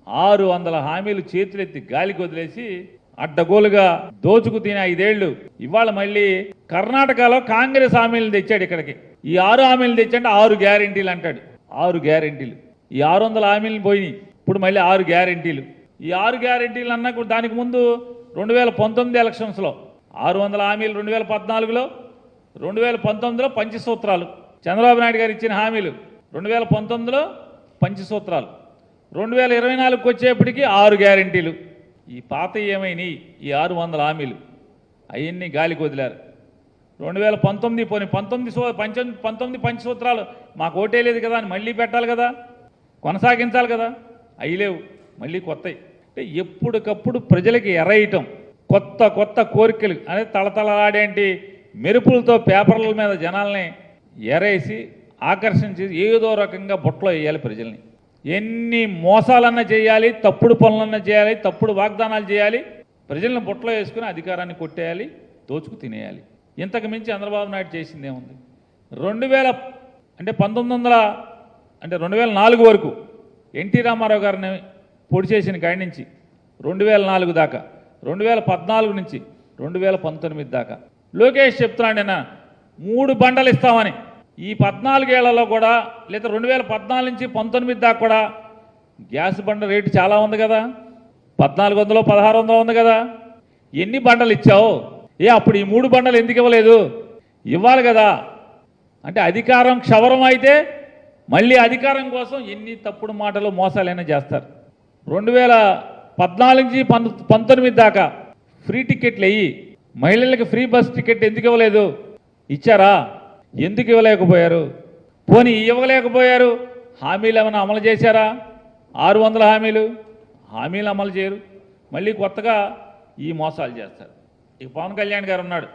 600 హామీలు చేతులెత్తి గాలికి వదిలేసి అడ్డగోలుగా దోచుకు తినే 5 ఏళ్ళు ఇవాళ మళ్ళీ కర్ణాటకలో కాంగ్రెస్ హామీలు తెచ్చాడు ఇక్కడికి. ఈ 6 హామీలు తెచ్చంటే 6 గ్యారెంటీలు అంటాడు. 6 గ్యారెంటీలు. ఈ 600 హామీలు పోయినాయి, ఇప్పుడు మళ్ళీ 6 గ్యారెంటీలు. ఈ 6 గ్యారెంటీలు అన్నా దానికి ముందు 2019 ఎలక్షన్స్లో 600 హామీలు 2014లో, 2019లో పంచసూత్రాలు చంద్రబాబు నాయుడు గారు ఇచ్చిన హామీలు, 2019లో పంచసూత్రాలు, 2024కి వచ్చేప్పటికి 6 గ్యారెంటీలు. ఈ పాత ఏమైనాయి? ఈ 600 హామీలు అవన్నీ గాలికి వదిలారు. 2019 పోనీ 19 పంచసూత్రాలు మాకు ఓటే లేదు కదా అని మళ్ళీ పెట్టాలి కదా, కొనసాగించాలి కదా, అవి లేవు, మళ్ళీ కొత్తవి. అంటే ఎప్పటికప్పుడు ప్రజలకి ఎరైయటం, కొత్త కొత్త కోరికలు అనేది తళతళలాడేంటి మెరుపులతో పేపర్ల మీద జనాల్ని ఎరేసి ఆకర్షించి ఏదో రకంగా బొట్టలో వేయాలి ప్రజల్ని. ఎన్ని మోసాలన్నా చేయాలి, తప్పుడు పనులన్నా చేయాలి, తప్పుడు వాగ్దానాలు చేయాలి, ప్రజలను బొట్టలో వేసుకుని అధికారాన్ని కొట్టేయాలి, దోచుకు తినేయాలి. ఇంతకు మించి చంద్రబాబు నాయుడు చేసింది ఏముంది? 2004 వరకు ఎన్టీ రామారావు గారిని పొడి చేసిన కాడి నుంచి 2004 దాకా, 2014 నుంచి 2019 దాకా లోకేష్ చెప్తున్నాడు నిన్న 3 బండలు ఇస్తామని. ఈ 14 ఏళ్లలో కూడా లేదా 2014 నుంచి 19 దాకా కూడా గ్యాస్ బండ రేటు చాలా ఉంది కదా, 1400 1600 ఉంది కదా. ఎన్ని బండలు ఇచ్చావు? అప్పుడు ఈ 3 బండలు ఎందుకు ఇవ్వలేదు? ఇవ్వాలి కదా. అంటే అధికారం క్షవరం అయితే మళ్ళీ అధికారం కోసం ఎన్ని తప్పుడు మాటలు మోసాలైనా చేస్తారు. 2014 నుంచి 19 దాకా ఫ్రీ టికెట్లు అయ్యి మహిళలకు ఫ్రీ బస్ టికెట్ ఎందుకు ఇవ్వలేదు? ఇచ్చారా? ఎందుకు ఇవ్వలేకపోయారు? పోనీ ఇవ్వలేకపోయారు, హామీలు ఏమైనా అమలు చేశారా? 600 హామీలు అమలు చేయరు, మళ్ళీ కొత్తగా ఈ మోసాలు చేస్తారు. ఇక పవన్ కళ్యాణ్ గారు ఉన్నాడు,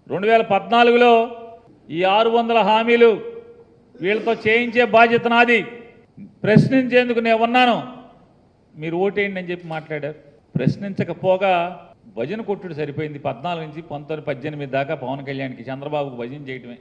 2014లో ఈ 600 హామీలు వీళ్ళతో చేయించే బాధ్యత నాది, ప్రశ్నించేందుకు నేను ఉన్నాను, మీరు ఓటేయండి అని చెప్పి మాట్లాడారు. ప్రశ్నించకపోగా భజన కొట్టుడు సరిపోయింది. 14 నుంచి 19 18 దాకా పవన్ కళ్యాణ్కి చంద్రబాబుకు భజన చేయటమే.